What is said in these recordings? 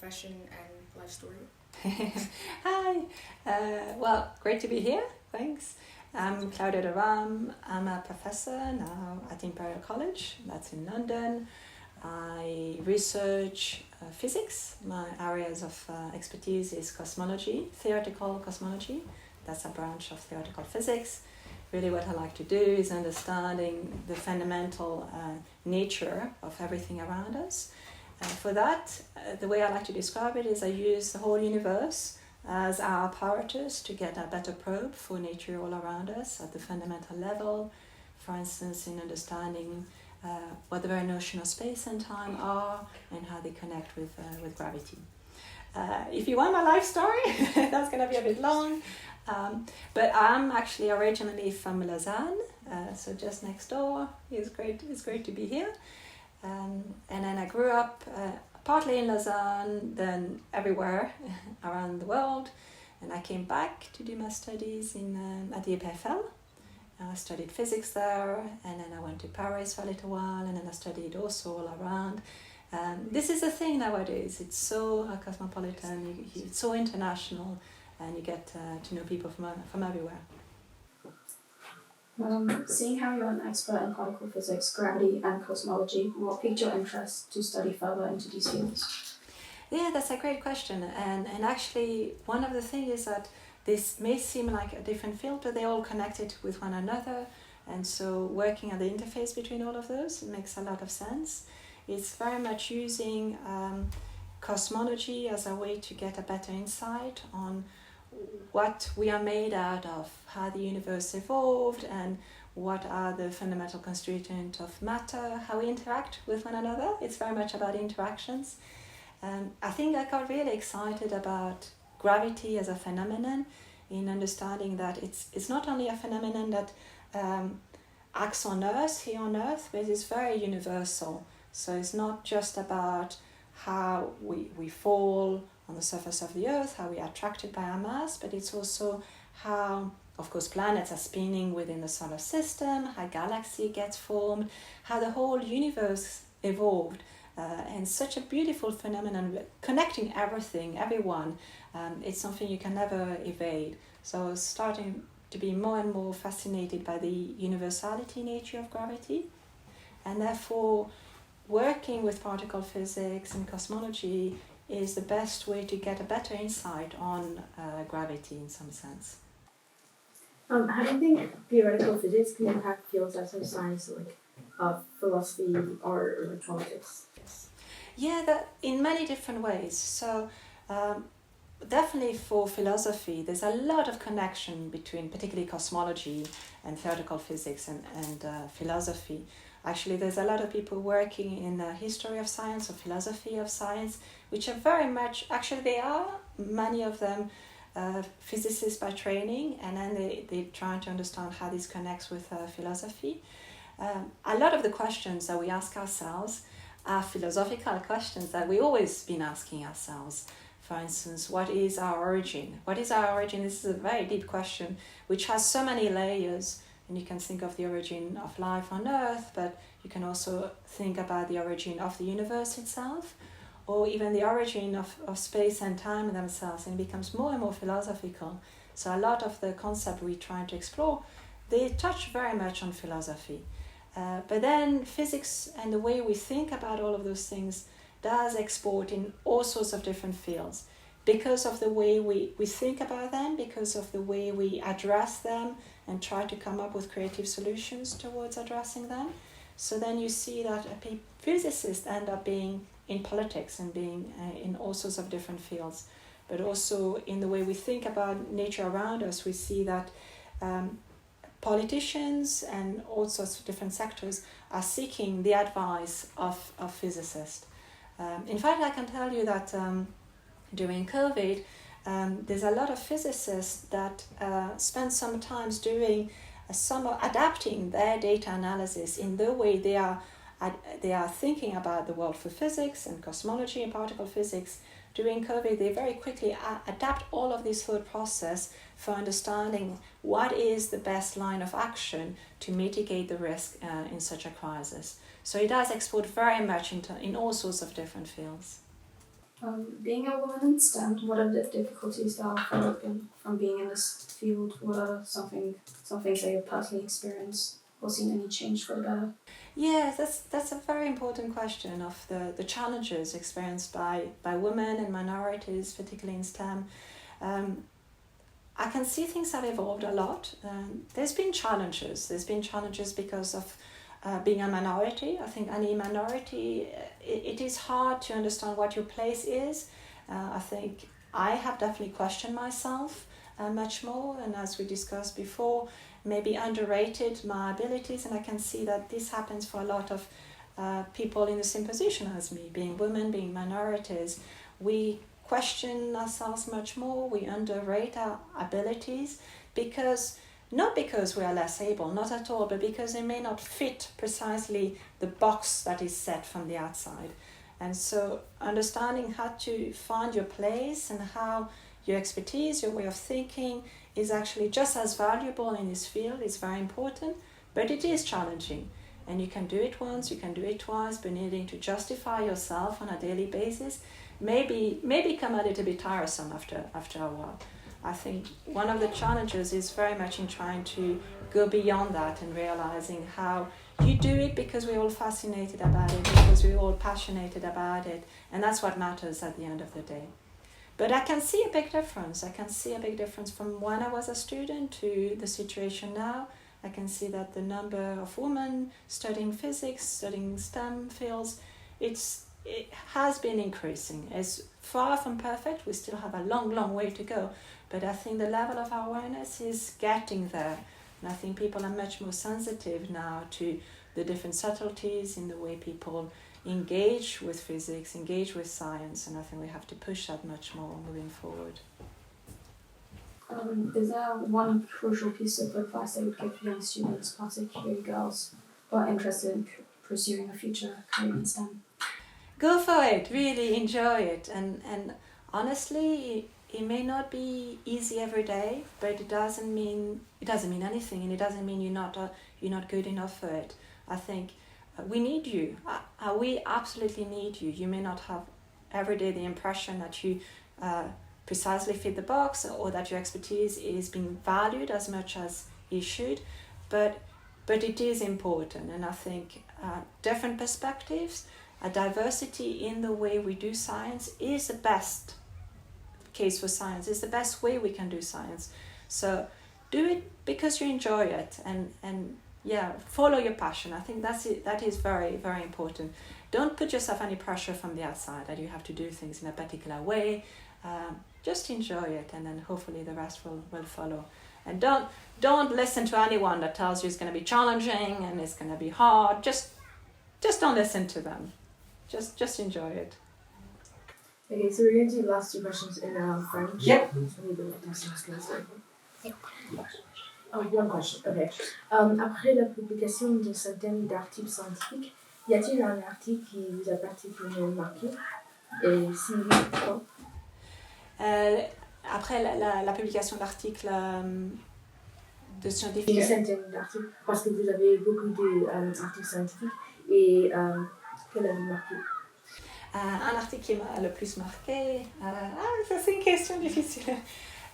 profession and life story. Hi, well, great to be here, thanks. I'm Claudia De Rham. I'm a professor now at Imperial College, that's in London. I research physics. My areas of expertise is cosmology, theoretical cosmology. That's a branch of theoretical physics. Really what I like to do is understanding the fundamental nature of everything around us. For that, the way I like to describe it is I use the whole universe as our apparatus to get a better probe for nature all around us at the fundamental level. For instance, in understanding what the very notion of space and time are and how they connect with gravity. If you want my life story, that's going to be a bit long. But I'm actually originally from Lausanne, so just next door. It's great to be here. And then I grew up partly in Lausanne, then everywhere around the world. And I came back to do my studies at the EPFL. I studied physics there, and then I went to Paris for a little while, and then I studied also all around. This is the thing nowadays. It's so cosmopolitan, it's so international, and you get to know people from everywhere. Seeing how you're an expert in particle physics, gravity and cosmology, what piqued your interest to study further into these fields? Yeah, that's a great question. And actually, one of the things is that this may seem like a different field, but they're all connected with one another. And so working at the interface between all of those makes a lot of sense. It's very much using cosmology as a way to get a better insight on what we are made out of, how the universe evolved, and what are the fundamental constituents of matter, how we interact with one another. It's very much about interactions. I think I got really excited about gravity as a phenomenon, in understanding that it's not only a phenomenon that acts on Earth, here on Earth, but it's very universal. So it's not just about how we fall on the surface of the Earth, how we are attracted by our mass, but it's also how, of course, planets are spinning within the solar system, how galaxy gets formed, how the whole universe evolved. And such a beautiful phenomenon, connecting everything, everyone. It's something you can never evade. So I was starting to be more and more fascinated by the universality nature of gravity, and therefore working with particle physics and cosmology is the best way to get a better insight on gravity in some sense. How do you think theoretical physics can impact fields outside of science, like philosophy or electronics? Yeah, that in many different ways. So definitely for philosophy, there's a lot of connection between particularly cosmology and theoretical physics and philosophy. Actually, there's a lot of people working in the history of science or philosophy of science, which are very much, actually they are, many of them, physicists by training, and then they try to understand how this connects with philosophy. A lot of the questions that we ask ourselves are philosophical questions that we've always been asking ourselves. For instance, what is our origin? What is our origin? This is a very deep question, which has so many layers. And you can think of the origin of life on Earth, but you can also think about the origin of the universe itself, or even the origin of space and time themselves, and it becomes more and more philosophical. So a lot of the concepts we try to explore, they touch very much on philosophy. But then physics and the way we think about all of those things does export in all sorts of different fields, because of the way we think about them, because of the way we address them and try to come up with creative solutions towards addressing them. So then you see that physicists end up being in politics and being in all sorts of different fields. But also in the way we think about nature around us, we see that politicians and all sorts of different sectors are seeking the advice of physicists. In fact, I can tell you that during COVID, there's a lot of physicists that spend some time doing adapting their data analysis in the way they are thinking about the world for physics and cosmology and particle physics. During COVID, they very quickly adapt all of this thought process for understanding what is the best line of action to mitigate the risk in such a crisis. So it does export very much in all sorts of different fields. Being a woman in STEM, what are the difficulties that are from being in this field? What are some things that you've personally experienced or seen any change for the better? Yeah, that's a very important question of the challenges experienced by women and minorities, particularly in STEM. I can see things have evolved a lot. There's been challenges. There's been challenges because of being a minority. I think any minority, it is hard to understand what your place is. I think I have definitely questioned myself much more, and as we discussed before, maybe underrated my abilities, and I can see that this happens for a lot of people in the same position as me, being women, being minorities. We question ourselves much more, we underrate our abilities, not because we are less able, not at all, but because they may not fit precisely the box that is set from the outside. And so understanding how to find your place and how your expertise, your way of thinking is actually just as valuable in this field is very important, but it is challenging. And you can do it once, you can do it twice, but needing to justify yourself on a daily basis maybe come a little bit tiresome after a while. I think one of the challenges is very much in trying to go beyond that and realizing how you do it because we're all fascinated about it, because we're all passionate about it, and that's what matters at the end of the day. But I can see a big difference. I can see a big difference from when I was a student to the situation now. I can see that the number of women studying physics, studying STEM fields, it has been increasing. It's far from perfect. We still have a long way to go. But I think the level of awareness is getting there. And I think people are much more sensitive now to the different subtleties in the way people engage with physics, engage with science. And I think we have to push that much more moving forward. Is there one crucial piece of advice that you would give young students, particularly girls, who are interested in pursuing a future career in STEM? Go for it, really enjoy it. And honestly, it may not be easy every day, but it doesn't mean anything, and it doesn't mean you're not good enough for it. I think we need you. We absolutely need you. You may not have every day the impression that you precisely fit the box or that your expertise is being valued as much as it should, but it is important. And I think different perspectives, a diversity in the way we do science is the best case for science, is the best way we can do science. So do it because you enjoy it, and follow your passion. I think that is very, very important. Don't put yourself any pressure from the outside that you have to do things in a particular way. Just enjoy it, and then hopefully the rest will follow. And don't listen to anyone that tells you it's going to be challenging and it's going to be hard. Just don't listen to them. Just enjoy it. Okay, so we're going to do the last two questions in French. Yep. Oh, one question. Okay. Après la publication de centaines d'articles scientifiques, y a-t-il un article qui vous a particulièrement marqué? Et si oui, pourquoi? Après la publication d'articles de scientifiques. Une centaine d'articles, parce que vous avez beaucoup d'articles scientifiques. Et quel a vous marqué? Un article qui m'a le plus marqué. Ça c'est une question difficile.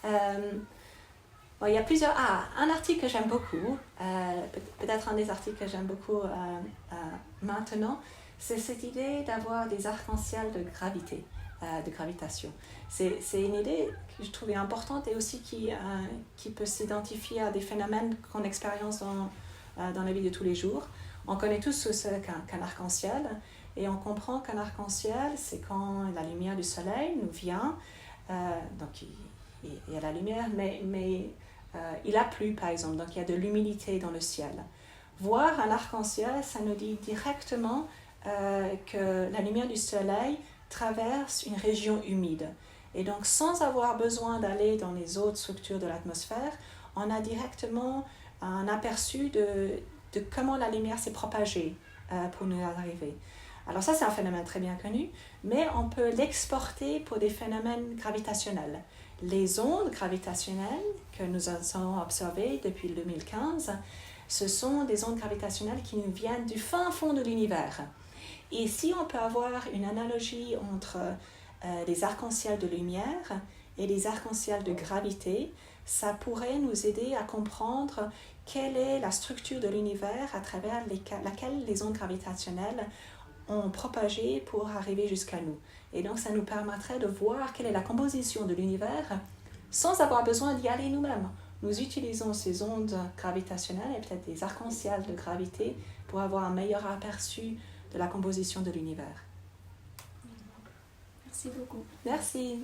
Il y a plusieurs. Un article que j'aime beaucoup, peut-être un des articles que j'aime beaucoup maintenant, c'est cette idée d'avoir des arcs-en-ciel de gravité, de gravitation. C'est une idée que je trouvais importante et aussi qui peut s'identifier à des phénomènes qu'on expérience dans la vie de tous les jours. On connaît tous ce qu'un arc-en-ciel, et on comprend qu'un arc-en-ciel, c'est quand la lumière du soleil nous vient, donc il y a la lumière, mais il a plu par exemple, donc il y a de l'humidité dans le ciel. Voir un arc-en-ciel, ça nous dit directement que la lumière du soleil traverse une région humide. Et donc sans avoir besoin d'aller dans les autres structures de l'atmosphère, on a directement un aperçu de comment la lumière s'est propagée pour nous arriver. Alors ça, c'est un phénomène très bien connu, mais on peut l'exporter pour des phénomènes gravitationnels. Les ondes gravitationnelles que nous avons observées depuis 2015, ce sont des ondes gravitationnelles qui nous viennent du fin fond de l'univers. Et si on peut avoir une analogie entre les arcs-en-ciel de lumière et les arcs-en-ciel de gravité, ça pourrait nous aider à comprendre quelle est la structure de l'univers à travers laquelle les ondes gravitationnelles ont propagé pour arriver jusqu'à nous. Et donc, ça nous permettrait de voir quelle est la composition de l'univers sans avoir besoin d'y aller nous-mêmes. Nous utilisons ces ondes gravitationnelles et peut-être des arcs-en-ciel de gravité pour avoir un meilleur aperçu de la composition de l'univers. Merci beaucoup. Merci.